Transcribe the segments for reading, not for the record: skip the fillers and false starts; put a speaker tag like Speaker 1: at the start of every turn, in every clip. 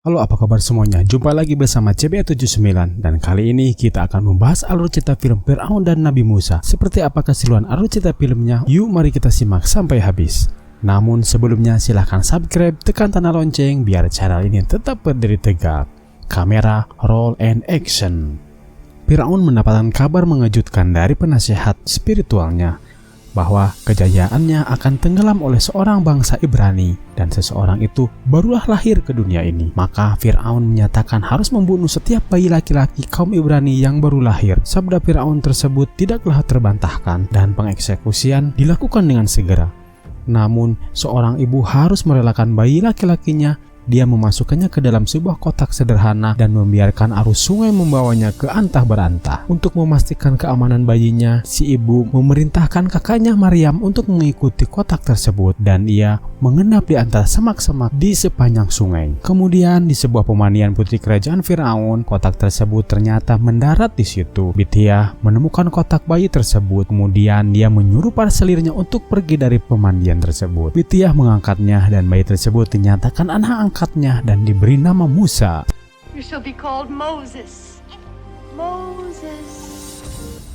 Speaker 1: Halo, apa kabar semuanya? Jumpa lagi bersama CBA79 dan kali ini kita akan membahas alur cerita film Fir'aun dan Nabi Musa. Seperti apa keseluruhan alur cerita filmnya? Yuk mari kita simak sampai habis. Namun sebelumnya silahkan subscribe, tekan tanda lonceng biar channel ini tetap berdiri tegak. Kamera, roll and action. Fir'aun mendapatkan kabar mengejutkan dari penasehat spiritualnya bahwa kejayaannya akan tenggelam oleh seorang bangsa Ibrani dan seseorang itu barulah lahir ke dunia ini. Maka Fir'aun menyatakan harus membunuh setiap bayi laki-laki kaum Ibrani yang baru lahir. Sabda Fir'aun tersebut tidaklah terbantahkan dan pengeksekusian dilakukan dengan segera. Namun seorang ibu harus merelakan bayi laki-lakinya. Dia memasukkannya ke dalam sebuah kotak sederhana dan membiarkan arus sungai membawanya ke antah berantah. Untuk memastikan keamanan bayinya, si ibu memerintahkan kakaknya Maryam untuk mengikuti kotak tersebut dan ia mengendap di antara semak-semak di sepanjang sungai. Kemudian di sebuah pemandian putri kerajaan Fir'aun, kotak tersebut ternyata mendarat di situ. Bithiah menemukan kotak bayi tersebut. Kemudian dia menyuruh para selirnya untuk pergi dari pemandian tersebut. Bithiah mengangkatnya dan bayi tersebut dinyatakan anak angkatnya dan diberi nama Musa.
Speaker 2: You shall be called Moses. Moses.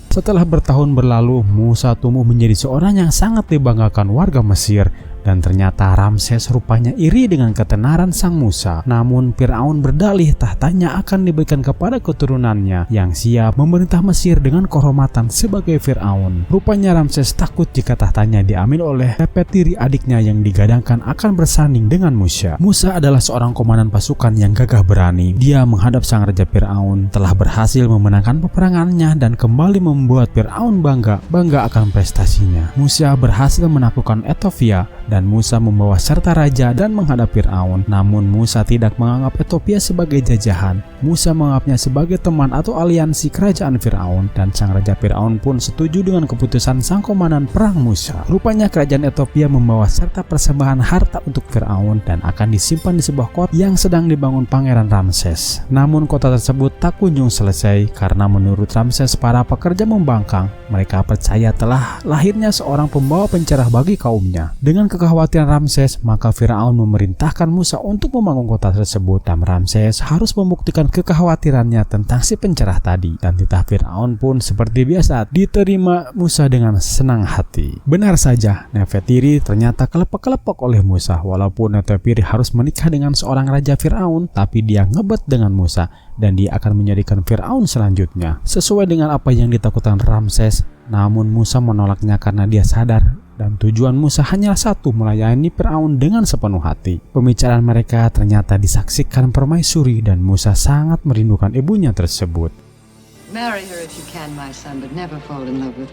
Speaker 1: Setelah bertahun berlalu, Musa tumbuh menjadi seorang yang sangat dibanggakan warga Mesir. Dan ternyata Ramses rupanya iri dengan ketenaran sang Musa. Namun Fir'aun berdalih tahtanya akan diberikan kepada keturunannya yang siap memerintah Mesir dengan kehormatan sebagai Fir'aun. Rupanya Ramses takut jika tahtanya diambil oleh Nefetiri adiknya yang digadangkan akan bersanding dengan Musa. Musa adalah seorang komandan pasukan yang gagah berani. Dia menghadap sang raja Fir'aun, telah berhasil memenangkan peperangannya dan kembali membuat Fir'aun bangga akan prestasinya. Musa berhasil menaklukkan Ethiopia dan Musa membawa serta raja dan menghadap Fir'aun. Namun Musa tidak menganggap Ethiopia sebagai jajahan. Musa menganggapnya sebagai teman atau aliansi kerajaan Fir'aun, dan sang raja Fir'aun pun setuju dengan keputusan sang komandan perang Musa. Rupanya kerajaan Ethiopia membawa serta persembahan harta untuk Fir'aun dan akan disimpan di sebuah kota yang sedang dibangun Pangeran Ramses. Namun kota tersebut tak kunjung selesai karena menurut Ramses para pekerja membangkang. Mereka percaya telah lahirnya seorang pembawa pencerah bagi kaumnya. Dengan kekhawatiran Ramses, maka Fir'aun memerintahkan Musa untuk membangun kota tersebut dan Ramses harus membuktikan kekhawatirannya tentang si pencerah tadi. Dan titah Fir'aun pun seperti biasa diterima Musa dengan senang hati. Benar saja, Nefetiri ternyata kelepek-kelepek oleh Musa. Walaupun Nefetiri harus menikah dengan seorang raja Fir'aun, tapi dia ngebet dengan Musa dan dia akan menjadikan Fir'aun selanjutnya sesuai dengan apa yang ditakutkan Ramses. Namun Musa menolaknya karena dia sadar dan tujuan Musa hanyalah satu, melayani Fir'aun dengan sepenuh hati. Pembicaraan mereka ternyata disaksikan permaisuri dan Musa sangat merindukan ibunya tersebut.
Speaker 2: Marry her if you can, my son, but never fall in love with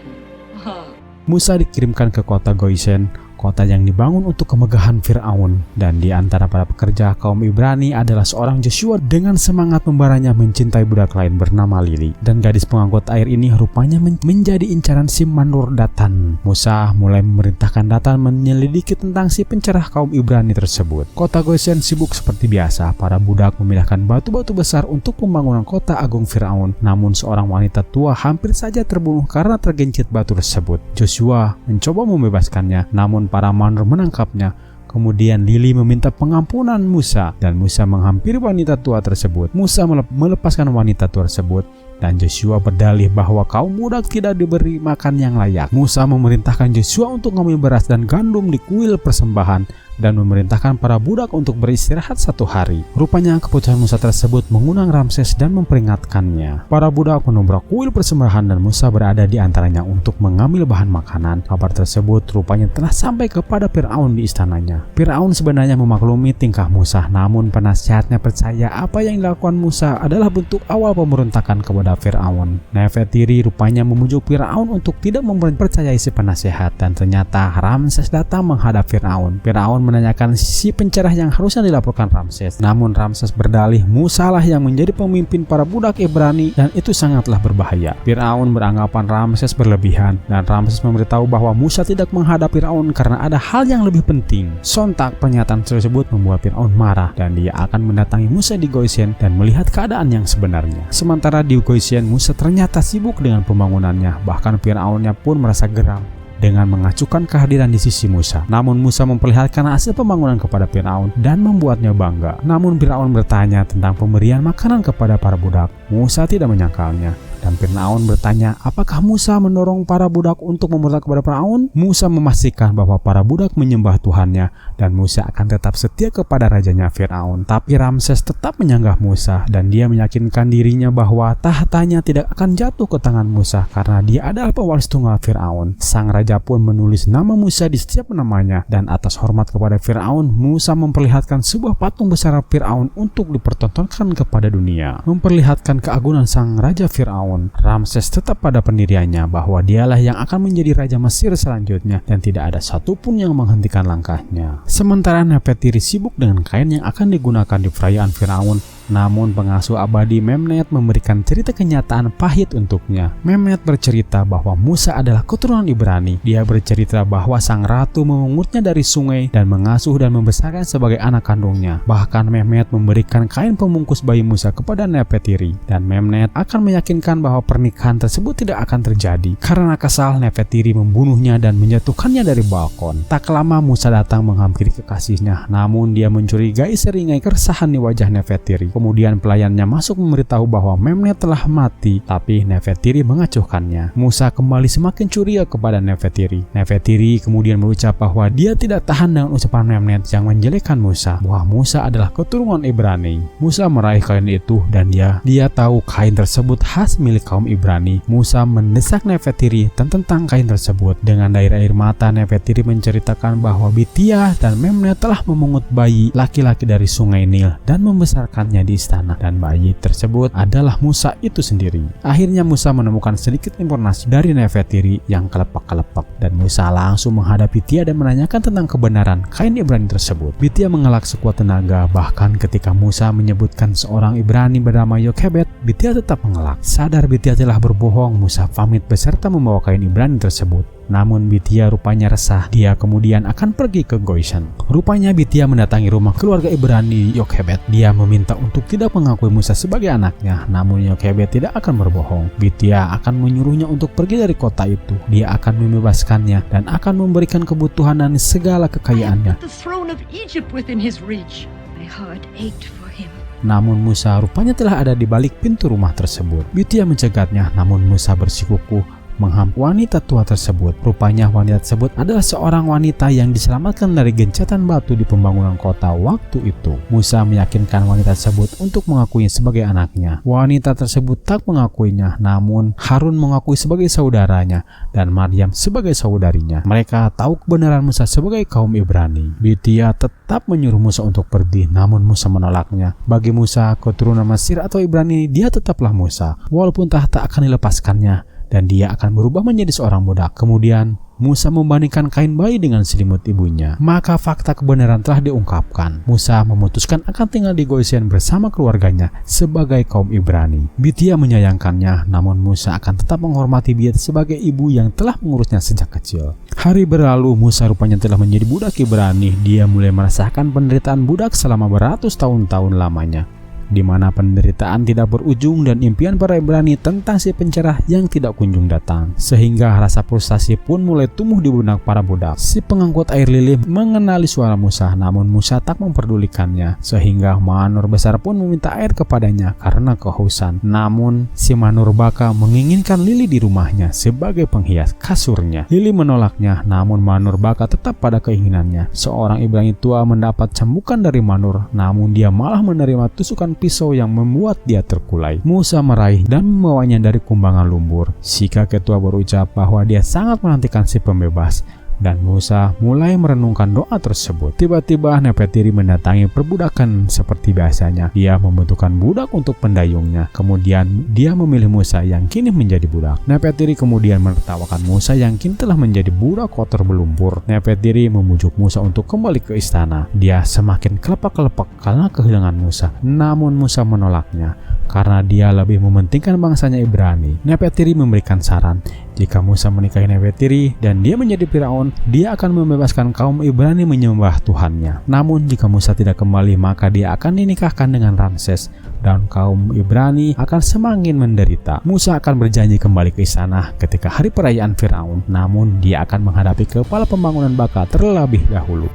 Speaker 2: her.
Speaker 1: Musa dikirimkan ke kota Goisen, kota yang dibangun untuk kemegahan Fir'aun, dan di antara para pekerja kaum Ibrani adalah seorang Joshua dengan semangat membaranya mencintai budak lain bernama Lili. Dan gadis pengangkut air ini rupanya menjadi incaran si Manur Datan. Musa mulai memerintahkan Datan menyelidiki tentang si pencerah kaum Ibrani tersebut. Kota Gosen sibuk seperti biasa, para budak memindahkan batu-batu besar untuk pembangunan kota agung Fir'aun. Namun seorang wanita tua hampir saja terbunuh karena tergencit batu tersebut. Joshua mencoba membebaskannya, namun para Manur menangkapnya. Kemudian Lili meminta pengampunan Musa dan Musa menghampiri wanita tua tersebut. Musa melepaskan wanita tua tersebut dan Joshua berdalih bahwa kaum budak tidak diberi makan yang layak. Musa memerintahkan Joshua untuk mengambil beras dan gandum di kuil persembahan dan memerintahkan para budak untuk beristirahat 1 hari. Rupanya keputusan Musa tersebut mengundang Ramses dan memperingatkannya. Para budak menobrak kuil persembahan dan Musa berada di antaranya untuk mengambil bahan makanan. Kabar tersebut rupanya telah sampai kepada Fir'aun di istananya. Fir'aun sebenarnya memaklumi tingkah Musa, namun penasihatnya percaya apa yang dilakukan Musa adalah bentuk awal pemberontakan kepada Fir'aun. Nefetiri rupanya memujuk Fir'aun untuk tidak mempercayai si penasehat, dan ternyata Ramses datang menghadap Fir'aun. Fir'aun menanyakan si pencerah yang harusnya dilaporkan Ramses. Namun Ramses berdalih Musa lah yang menjadi pemimpin para budak Ibrani dan itu sangatlah berbahaya. Fir'aun beranggapan Ramses berlebihan dan Ramses memberitahu bahwa Musa tidak menghadap Fir'aun karena ada hal yang lebih penting. Sontak pernyataan tersebut membuat Fir'aun marah dan dia akan mendatangi Musa di Goisen dan melihat keadaan yang sebenarnya. Sementara di Goisen, Musa ternyata sibuk dengan pembangunannya. Bahkan Fir'aunnya pun merasa geram dengan mengacukan kehadiran di sisi Musa. Namun Musa memperlihatkan hasil pembangunan kepada Firaun dan membuatnya bangga. Namun Firaun bertanya tentang pemberian makanan kepada para budak. Musa tidak menyangkalnya. Dan Firaun bertanya, apakah Musa mendorong para budak untuk memberontak kepada Firaun? Musa memastikan bahwa para budak menyembah Tuhannya dan Musa akan tetap setia kepada rajanya Firaun. Tapi Ramses tetap menyanggah Musa dan dia meyakinkan dirinya bahwa tahtanya tidak akan jatuh ke tangan Musa karena dia adalah pewaris tunggal Firaun. Sang raja pun menulis nama Musa di setiap namanya dan atas hormat kepada Firaun, Musa memperlihatkan sebuah patung besar Firaun untuk dipertontonkan kepada dunia, memperlihatkan keagungan sang raja Firaun. Ramses tetap pada pendiriannya bahwa dialah yang akan menjadi raja Mesir selanjutnya dan tidak ada satupun yang menghentikan langkahnya. Sementara Nefertiri sibuk dengan kain yang akan digunakan di perayaan Firaun. Namun pengasuh abadi Memnet memberikan cerita kenyataan pahit untuknya. Memnet bercerita bahwa Musa adalah keturunan Ibrani. Dia bercerita bahwa sang ratu memungutnya dari sungai dan mengasuh dan membesarkan sebagai anak kandungnya. Bahkan Memnet memberikan kain pembungkus bayi Musa kepada Nefertiri. Dan Memnet akan meyakinkan bahwa pernikahan tersebut tidak akan terjadi. Karena kesal, Nefertiri membunuhnya dan menjatuhkannya dari balkon. Tak lama Musa datang menghampiri kekasihnya. Namun dia mencurigai seringai keresahan di wajah Nefertiri. Kemudian pelayannya masuk memberitahu bahwa Memnet telah mati, tapi Nefertiri mengacuhkannya. Musa kembali semakin curiga kepada Nefertiri. Nefertiri kemudian berucap bahwa dia tidak tahan dengan ucapan Memnet yang menjelekkan Musa, bahwa Musa adalah keturunan Ibrani. Musa meraih kain itu dan dia tahu kain tersebut khas milik kaum Ibrani. Musa mendesak Nefertiri tentang kain tersebut. Dengan air mata, Nefertiri menceritakan bahwa Bithiah dan Memnet telah memungut bayi laki-laki dari sungai Nil dan membesarkannya di istana, dan bayi tersebut adalah Musa itu sendiri. Akhirnya Musa menemukan sedikit informasi dari Nefertiri yang kelepak-kelepak, dan Musa langsung menghadap Bithiah dan menanyakan tentang kebenaran kain Ibrani tersebut. Bithiah mengelak sekuat tenaga, bahkan ketika Musa menyebutkan seorang Ibrani bernama Yokhebed, Bithiah tetap mengelak. Sadar Bithiah telah berbohong, Musa pamit beserta membawa kain Ibrani tersebut. Namun Bithiah rupanya resah. Dia kemudian akan pergi ke Goshen. Rupanya Bithiah mendatangi rumah keluarga Ibrani Yokhebed. Dia meminta untuk tidak mengakui Musa sebagai anaknya. Namun Yokhebed tidak akan berbohong. Bithiah akan menyuruhnya untuk pergi dari kota itu. Dia akan membebaskannya dan akan memberikan kebutuhan dan segala kekayaannya.
Speaker 2: The throne of Egypt within his reach.
Speaker 3: My heart ached for him.
Speaker 1: Namun Musa rupanya telah ada di balik pintu rumah tersebut. Bithiah mencegatnya, namun Musa bersikukuh mengham wanita tua tersebut. Rupanya wanita tersebut adalah seorang wanita yang diselamatkan dari gencatan batu di pembangunan kota waktu itu. Musa meyakinkan wanita tersebut untuk mengakuinya sebagai anaknya. Wanita tersebut tak mengakuinya, namun Harun mengakui sebagai saudaranya dan Maryam sebagai saudarinya. Mereka tahu kebenaran Musa sebagai kaum Ibrani. Bithiah tetap menyuruh Musa untuk pergi, namun Musa menolaknya. Bagi Musa, keturunan Mesir atau Ibrani, dia tetaplah Musa, walaupun tahta akan dilepaskannya dan dia akan berubah menjadi seorang budak. Kemudian Musa membandingkan kain bayi dengan selimut ibunya. Maka fakta kebenaran telah diungkapkan. Musa memutuskan akan tinggal di Goshen bersama keluarganya sebagai kaum Ibrani. Bithiah menyayangkannya, namun Musa akan tetap menghormati dia sebagai ibu yang telah mengurusnya sejak kecil. Hari berlalu, Musa rupanya telah menjadi budak Ibrani. Dia mulai merasakan penderitaan budak selama beratus tahun-tahun lamanya, di mana penderitaan tidak berujung dan impian para Ibrani tentang si pencerah yang tidak kunjung datang. Sehingga rasa frustasi pun mulai tumbuh di benak para budak. Si pengangkut air lilin mengenali suara Musa, namun Musa tak memperdulikannya. Sehingga Manur besar pun meminta air kepadanya karena kehausan. Namun si Manur Baka menginginkan lili di rumahnya sebagai penghias kasurnya. Lili menolaknya, namun Manur Baka tetap pada keinginannya. Seorang Ibrani tua mendapat cambukan dari Manur, namun dia malah menerima tusukan pisau yang membuat dia terkulai. Musa meraih dan membawanya dari kumbangan lumpur. Si kakek tua berucap bahwa dia sangat menantikan si pembebas, dan Musa mulai merenungkan doa tersebut. Tiba-tiba Nefertiri mendatangi perbudakan seperti biasanya. Dia membutuhkan budak untuk pendayungnya. Kemudian dia memilih Musa yang kini menjadi budak. Nefertiri kemudian menertawakan Musa yang kini telah menjadi budak kotor berlumpur. Nefertiri memujuk Musa untuk kembali ke istana. Dia semakin kelepak-kelepak karena kehilangan Musa. Namun Musa menolaknya karena dia lebih mementingkan bangsanya Ibrani. Nefertiri memberikan saran, jika Musa menikahi Nefertiri dan dia menjadi Firaun, dia akan membebaskan kaum Ibrani menyembah Tuhannya. Namun jika Musa tidak kembali, maka dia akan dinikahkan dengan Ramses dan kaum Ibrani akan semakin menderita. Musa akan berjanji kembali ke istana ketika hari perayaan Firaun, namun dia akan menghadapi kepala pembangunan Baka terlebih dahulu.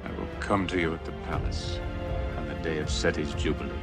Speaker 4: I will come to you at the palace on the day of Seti's Jubilee.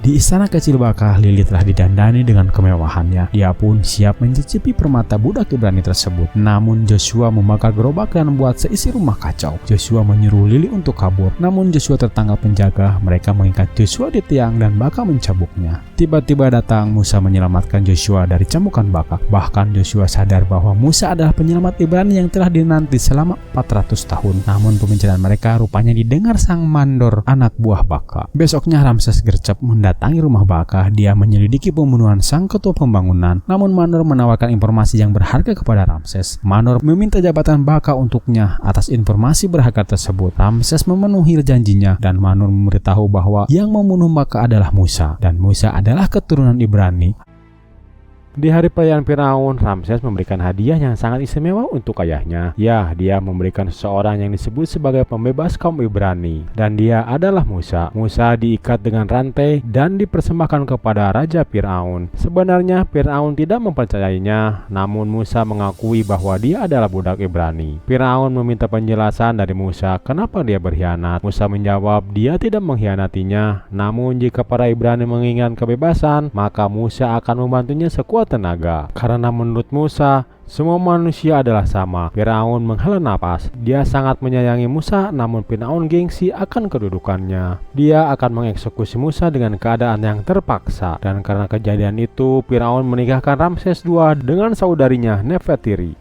Speaker 1: Di istana kecil Baka, Lili telah didandani dengan kemewahannya. Dia pun siap mencicipi permata budak Ibrani tersebut. Namun Joshua membakar gerobak dan membuat seisi rumah kacau. Joshua menyuruh Lili untuk kabur, namun Joshua tertangkap penjaga. Mereka mengikat Joshua di tiang dan Baka mencambuknya. Tiba-tiba datang Musa menyelamatkan Joshua dari cambukan Baka. Bahkan Joshua sadar bahwa Musa adalah penyelamat Ibrani yang telah dinanti selama 400 tahun. Namun pembicaraan mereka rupanya didengar sang mandor, anak buah Baka. Besoknya Ramses gercep mendatangi rumah Baka. Dia menyelidiki pembunuhan sang ketua pembangunan. Namun Manor menawarkan informasi yang berharga kepada Ramses. Manor meminta jabatan Baka untuknya atas informasi berharga tersebut. Ramses memenuhi janjinya dan Manor memberitahu bahwa yang membunuh Baka adalah Musa, dan Musa adalah keturunan Ibrani. Di hari perayaan Firaun, Ramses memberikan hadiah yang sangat istimewa untuk ayahnya. Ya, dia memberikan seseorang yang disebut sebagai pembebas kaum Ibrani, dan dia adalah Musa. Musa diikat dengan rantai dan dipersembahkan kepada Raja Firaun. Sebenarnya Firaun tidak mempercayainya, namun Musa mengakui bahwa dia adalah budak Ibrani. Firaun meminta penjelasan dari Musa kenapa dia berkhianat. Musa menjawab dia tidak mengkhianatinya, namun jika para Ibrani menginginkan kebebasan, maka Musa akan membantunya sekuat tenaga. Karena menurut Musa, semua manusia adalah sama. Firaun menghela napas. Dia sangat menyayangi Musa, namun Firaun gengsi akan kedudukannya. Dia akan mengeksekusi Musa dengan keadaan yang terpaksa. Dan karena kejadian itu, Firaun menikahkan Ramses II dengan saudarinya Nefertiri.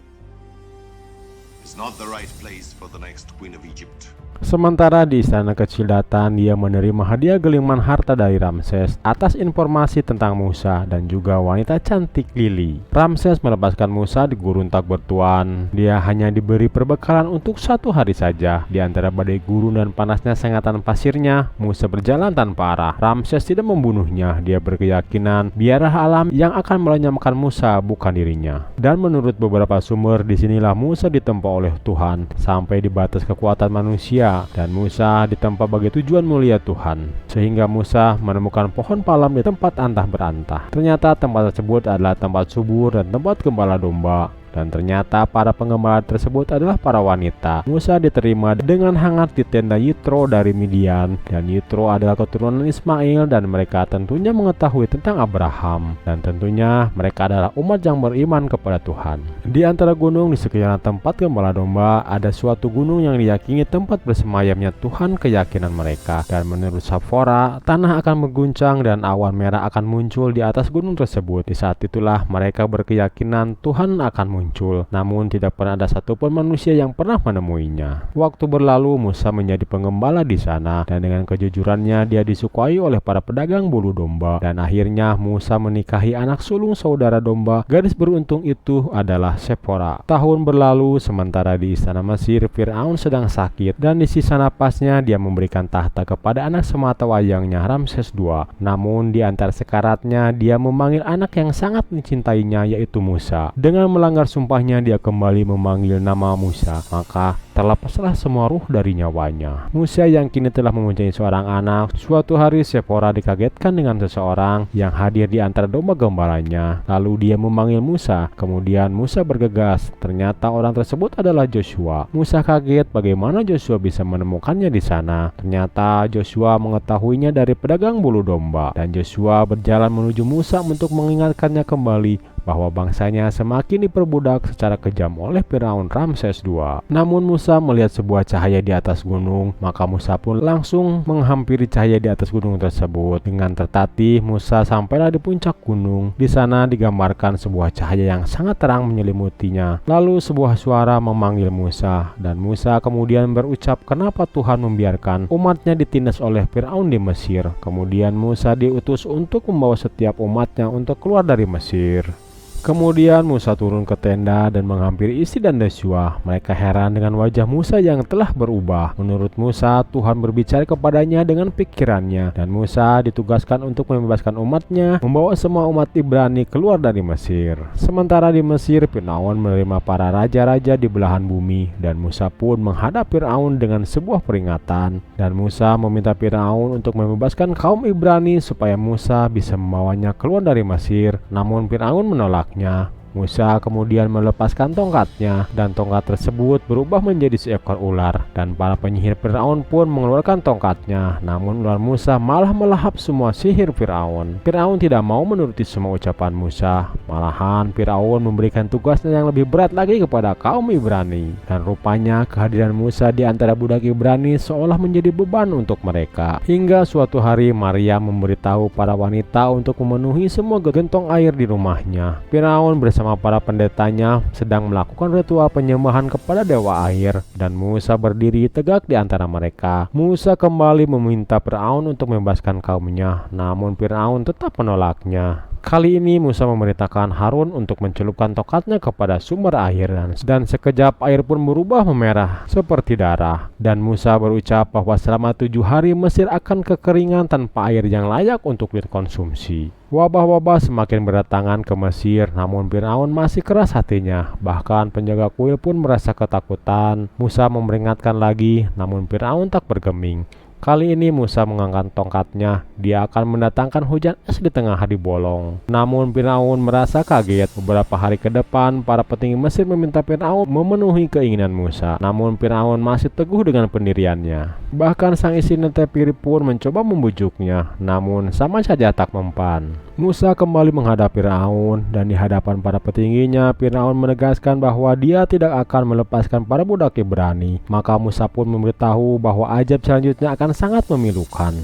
Speaker 5: It's not the right place for the next queen of Egypt.
Speaker 1: Sementara di istana kecil Datan, dia menerima hadiah geliman harta dari Ramses atas informasi tentang Musa dan juga wanita cantik Lili. Ramses melepaskan Musa di gurun tak bertuan. Dia hanya diberi perbekalan untuk 1 hari saja. Di antara badai gurun dan panasnya sengatan pasirnya, Musa berjalan tanpa arah. Ramses tidak membunuhnya. Dia berkeyakinan biarlah alam yang akan melenyapkan Musa, bukan dirinya. Dan menurut beberapa sumber, disinilah Musa ditempa oleh Tuhan sampai di batas kekuatan manusia. Dan Musa ditempa bagi tujuan mulia Tuhan, sehingga Musa menemukan pohon palem di tempat antah berantah. Ternyata tempat tersebut adalah tempat subur dan tempat gembala domba. Dan ternyata para penggembala tersebut adalah para wanita. Musa diterima dengan hangat di tenda Yitro dari Midian. Dan Yitro adalah keturunan Ismail, dan mereka tentunya mengetahui tentang Abraham. Dan tentunya mereka adalah umat yang beriman kepada Tuhan. Di antara gunung di sekitaran tempat gembala domba, ada suatu gunung yang diyakini tempat bersemayamnya Tuhan keyakinan mereka. Dan menurut Sapphora, tanah akan mengguncang dan awan merah akan muncul di atas gunung tersebut. Di saat itulah mereka berkeyakinan Tuhan akan muncul. Namun tidak pernah ada satupun manusia yang pernah menemuinya. Waktu berlalu, Musa menjadi penggembala di sana, dan dengan kejujurannya dia disukai oleh para pedagang bulu domba. Dan akhirnya Musa menikahi anak sulung saudara domba. Gadis beruntung itu adalah Sephora. Tahun berlalu, sementara di istana Mesir, Firaun sedang sakit, dan di sisa napasnya dia memberikan tahta kepada anak semata wayangnya Ramses II. Namun di antara sekaratnya dia memanggil anak yang sangat dicintainya, yaitu Musa. Dengan melanggar sumpahnya, dia kembali memanggil nama Musa. Maka terlepaslah semua ruh dari nyawanya. Musa yang kini telah mempunyai seorang anak. Suatu hari Sephora dikagetkan dengan seseorang yang hadir di antara domba gembalanya. Lalu dia memanggil Musa. Kemudian Musa bergegas. Ternyata orang tersebut adalah Joshua. Musa kaget bagaimana Joshua bisa menemukannya di sana. Ternyata Joshua mengetahuinya dari pedagang bulu domba. Dan Joshua berjalan menuju Musa untuk mengingatkannya kembali bahwa bangsanya semakin diperbudak secara kejam oleh Firaun Ramses II. Namun Musa melihat sebuah cahaya di atas gunung, maka Musa pun langsung menghampiri cahaya di atas gunung tersebut. Dengan tertatih, Musa sampailah di puncak gunung. Di sana digambarkan sebuah cahaya yang sangat terang menyelimutinya. Lalu sebuah suara memanggil Musa, dan Musa kemudian berucap kenapa Tuhan membiarkan umatnya ditindas oleh Firaun di Mesir. Kemudian Musa diutus untuk membawa setiap umatnya untuk keluar dari Mesir. Kemudian Musa turun ke tenda dan menghampiri istri dan Yosua. Mereka heran dengan wajah Musa yang telah berubah. Menurut Musa, Tuhan berbicara kepadanya dengan pikirannya, dan Musa ditugaskan untuk membebaskan umatnya, membawa semua umat Ibrani keluar dari Mesir. Sementara di Mesir, Firaun menerima para raja-raja di belahan bumi, dan Musa pun menghadap Firaun dengan sebuah peringatan. Dan Musa meminta Firaun untuk membebaskan kaum Ibrani supaya Musa bisa membawanya keluar dari Mesir. Namun Firaun menolak. Musa kemudian melepaskan tongkatnya, dan tongkat tersebut berubah menjadi seekor ular, dan para penyihir Firaun pun mengeluarkan tongkatnya. Namun ular Musa malah melahap semua sihir Firaun. Firaun tidak mau menuruti semua ucapan Musa. Malahan Firaun memberikan tugasnya yang lebih berat lagi kepada kaum Ibrani, dan rupanya kehadiran Musa di antara budak Ibrani seolah menjadi beban untuk mereka. Hingga suatu hari Maria memberitahu para wanita untuk memenuhi semua gentong air di rumahnya. Firaun bersama para pendetanya sedang melakukan ritual penyembahan kepada dewa air, dan Musa berdiri tegak di antara mereka. Musa kembali meminta Firaun untuk membebaskan kaumnya, namun Firaun tetap menolaknya. Kali ini Musa memerintahkan Harun untuk mencelupkan tongkatnya kepada sumber air, dan sekejap air pun berubah memerah seperti darah. Dan Musa berucap bahwa selama 7 hari Mesir akan kekeringan tanpa air yang layak untuk dikonsumsi. Wabah-wabah semakin berdatangan ke Mesir, namun Firaun masih keras hatinya. Bahkan penjaga kuil pun merasa ketakutan. Musa memperingatkan lagi, namun Firaun tak bergeming. Kali ini Musa mengangkat tongkatnya. Dia akan mendatangkan hujan es di tengah hari bolong. Namun Firaun merasa kaget. Beberapa hari ke depan, para petinggi Mesir meminta Firaun memenuhi keinginan Musa. Namun Firaun masih teguh dengan pendiriannya. Bahkan sang istri Netepiri pun mencoba membujuknya, namun sama saja tak mempan. Musa kembali menghadap Firaun, dan di hadapan para petingginya, Firaun menegaskan bahwa dia tidak akan melepaskan para budak Ibrani. Maka Musa pun memberitahu bahwa ajab selanjutnya akan sangat memilukan.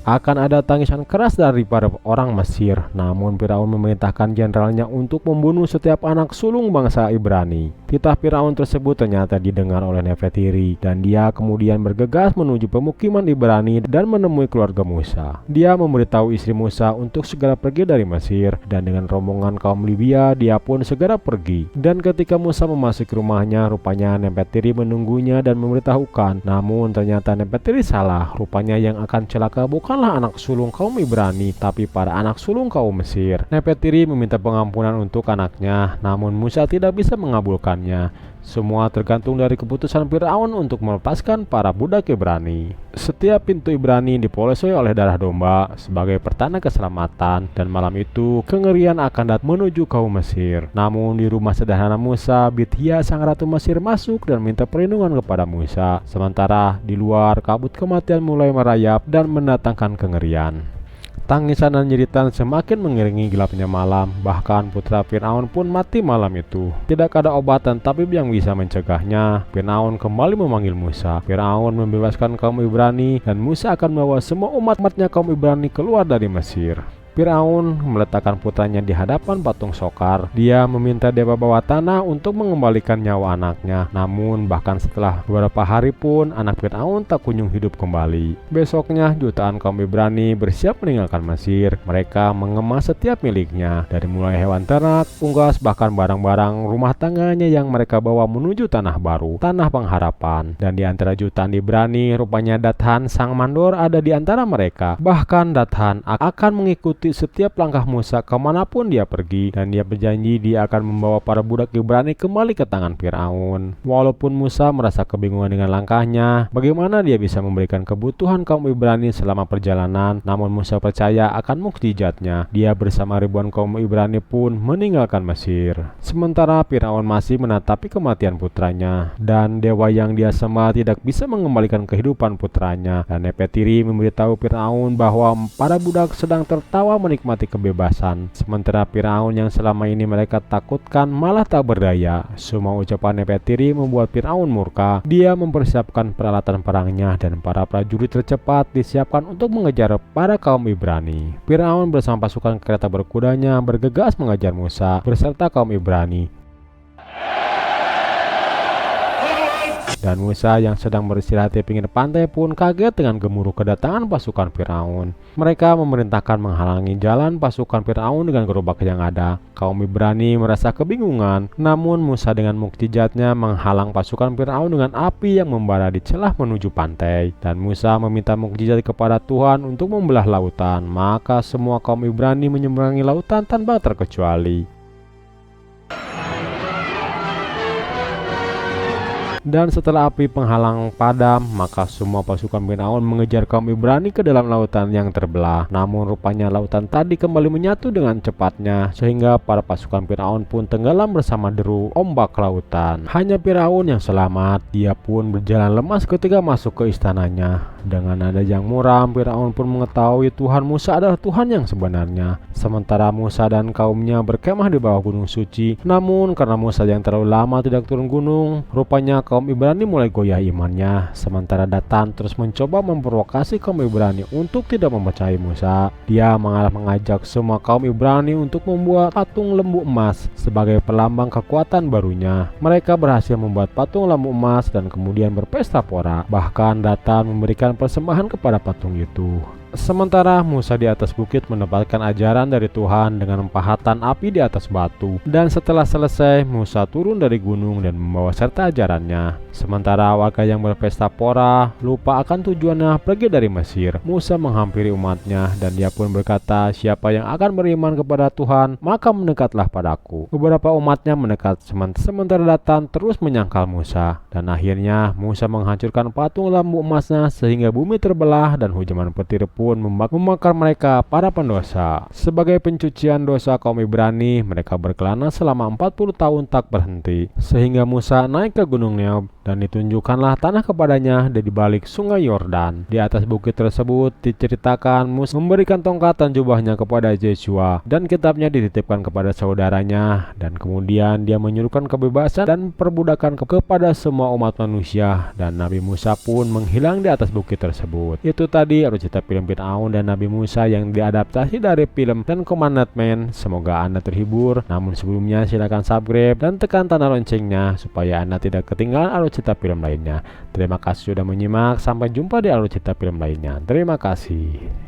Speaker 1: Akan ada tangisan keras dari para orang Mesir. Namun Firaun memerintahkan jenderalnya untuk membunuh setiap anak sulung bangsa Ibrani. Titah Firaun tersebut ternyata didengar oleh Nefertiri, dan dia kemudian bergegas menuju pemukiman Ibrani dan menemui keluarga Musa. Dia memberitahu istri Musa untuk segera pergi dari Mesir, dan dengan rombongan kaum Libya dia pun segera pergi. Dan ketika Musa memasuki rumahnya, rupanya Nefertiri menunggunya dan memberitahukan. Namun ternyata Nefertiri salah. Rupanya yang akan celaka bukan anak sulung kaum Ibrani, tapi para anak sulung kaum Mesir. Nefertiri meminta pengampunan untuk anaknya, namun Musa tidak bisa mengabulkannya. Semua tergantung dari keputusan Firaun untuk melepaskan para budak Ibrani. Setiap pintu Ibrani dipolosoi oleh darah domba sebagai pertanda keselamatan, dan malam itu kengerian akan datang menuju kaum Mesir. Namun di rumah sederhana Musa, Bithia sang ratu Mesir masuk dan minta perlindungan kepada Musa. Sementara di luar, kabut kematian mulai merayap dan mendatangkan kengerian. Tangisan dan jeritan semakin mengiringi gelapnya malam. Bahkan putra Firaun pun mati malam itu. Tidak ada obatan tabib yang bisa mencegahnya. Firaun kembali memanggil Musa. Firaun membebaskan kaum Ibrani, dan Musa akan membawa semua umat-umatnya kaum Ibrani keluar dari Mesir. Firaun meletakkan putranya di hadapan patung Sokar. Dia meminta dewa bawah tanah untuk mengembalikan nyawa anaknya. Namun bahkan setelah beberapa hari pun anak Firaun tak kunjung hidup kembali. Besoknya jutaan kaum Ibrani bersiap meninggalkan Mesir. Mereka mengemas setiap miliknya, dari mulai hewan ternak, unggas, bahkan barang-barang rumah tangganya yang mereka bawa menuju tanah baru, tanah pengharapan. Dan di antara jutaan Ibrani, rupanya Dathan sang mandor ada di antara mereka. Bahkan Dathan akan mengikuti setiap langkah Musa kemanapun dia pergi, dan dia berjanji dia akan membawa para budak Ibrani kembali ke tangan Firaun. Walaupun Musa merasa kebingungan dengan langkahnya, bagaimana dia bisa memberikan kebutuhan kaum Ibrani selama perjalanan, namun Musa percaya akan mukjizatnya. Dia bersama ribuan kaum Ibrani pun meninggalkan Mesir. Sementara Firaun masih menatapi kematian putranya, dan dewa yang dia sembah tidak bisa mengembalikan kehidupan putranya. Dan Nefertiri memberitahu Firaun bahwa para budak sedang tertawa menikmati kebebasan, sementara Firaun yang selama ini mereka takutkan malah tak berdaya. Semua ucapan Nefertiri membuat Firaun murka. Dia mempersiapkan peralatan perangnya, dan para prajurit tercepat disiapkan untuk mengejar para kaum Ibrani. Firaun bersama pasukan kereta berkudanya bergegas mengejar Musa beserta kaum Ibrani. Dan Musa yang sedang beristirahat di pinggir pantai pun kaget dengan gemuruh kedatangan pasukan Firaun. Mereka memerintahkan menghalangi jalan pasukan Firaun dengan gerobak yang ada. Kaum Ibrani merasa kebingungan, namun Musa dengan mukjizatnya menghalang pasukan Firaun dengan api yang membara di celah menuju pantai. Dan Musa meminta mukjizat kepada Tuhan untuk membelah lautan, maka semua kaum Ibrani menyeberangi lautan tanpa terkecuali. Dan setelah api penghalang padam, maka semua pasukan Firaun mengejar kaum Ibrani ke dalam lautan yang terbelah. Namun rupanya lautan tadi kembali menyatu dengan cepatnya, sehingga para pasukan Firaun pun tenggelam bersama deru ombak lautan. Hanya Firaun yang selamat. Dia pun berjalan lemas ketika masuk ke istananya. Dengan nada yang muram, Firaun pun mengetahui Tuhan Musa adalah Tuhan yang sebenarnya. Sementara Musa dan kaumnya berkemah di bawah gunung suci. Namun karena Musa yang terlalu lama tidak turun gunung, rupanya kaum Ibrani mulai goyah imannya. Sementara Datan terus mencoba memprovokasi kaum Ibrani untuk tidak mempercayai Musa. Dia malah mengajak semua kaum Ibrani untuk membuat patung lembu emas sebagai pelambang kekuatan barunya. Mereka berhasil membuat patung lembu emas dan kemudian berpesta pora. Bahkan Datan memberikan persembahan kepada patung itu. Sementara Musa di atas bukit mendapatkan ajaran dari Tuhan dengan pahatan api di atas batu. Dan setelah selesai, Musa turun dari gunung dan membawa serta ajarannya. Sementara warga yang berpesta pora lupa akan tujuannya pergi dari Mesir. Musa menghampiri umatnya dan dia pun berkata, siapa yang akan beriman kepada Tuhan, maka mendekatlah padaku. Beberapa umatnya mendekat, sementara Datan terus menyangkal Musa. Dan akhirnya Musa menghancurkan patung lembu emasnya sehingga bumi terbelah dan hujan petir pun membakar mereka para pendosa. Sebagai pencucian dosa kaum Ibrani, mereka berkelana selama 40 tahun tak berhenti. Sehingga Musa naik ke gunung Neob dan ditunjukkanlah tanah kepadanya di balik sungai Yordan. Di atas bukit tersebut diceritakan Musa memberikan tongkat dan jubahnya kepada Yesua dan kitabnya dititipkan kepada saudaranya, dan kemudian dia menyuruhkan kebebasan dan perbudakan kepada semua umat manusia, dan Nabi Musa pun menghilang di atas bukit tersebut. Itu tadi cerita film Firaun dan Nabi Musa yang diadaptasi dari film Ten Commandments. Semoga Anda terhibur. Namun sebelumnya silakan subscribe dan tekan tanda loncengnya supaya Anda tidak ketinggalan cerita film lainnya. Terima kasih sudah menyimak. Sampai jumpa di cerita film lainnya. Terima kasih.